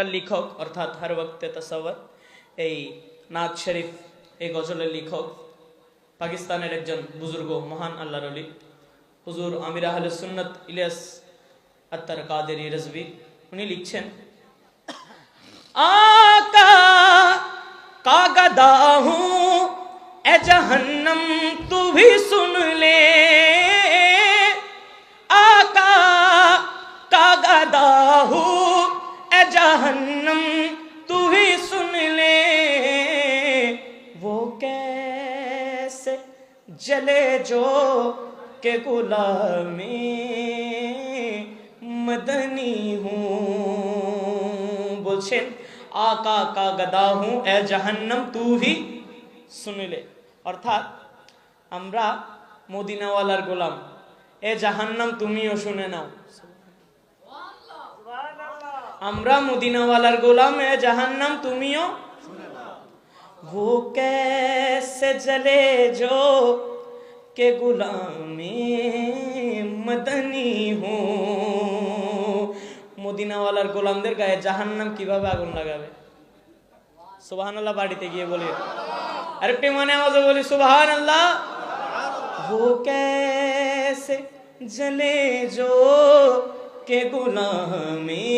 লেখক অর্থাৎ হর ওয়াক্তে তাসাওয়ার এই নাত শরীফ এই গজলের লেখক পাকিস্তানের একজন বুজুর্গ মহান আল্লাহর ওলি হুজুর আমির আহলে সুন্নাত ইলিয়াস আত্তার কাদেরি রাজভী উনি লিখছেন आका का गदा हूँ ए जहन्नम तू भी सुन ले आका का गदा हूँ ए जहन्नम तू भी सुन ले वो कैसे जले जो के गुलामी मदनी हूँ বলছেন আকা কা গদা হুঁ এ জাহান্নাম তু ভি শুনলে অর্থাৎ আমরা মদিনাওয়ালার গোলাম এ জাহান্নাম তুমিও শুনে নাও আমরা মদিনাওয়ালার গোলাম এ জাহান্নাম তুমিও वो कैसे जले जो के गुलामी मदनी हूँ মদিনাওয়ালার গোলামদের গায়ে জাহান্নাম কিভাবে আগুন লাগাবে সুবহানাল্লাহ বাড়িতে গিয়ে বলি আরেকটি মনে আওয়াজে বলি সুবহানাল্লাহ वो कैसे जले जो के गुलामी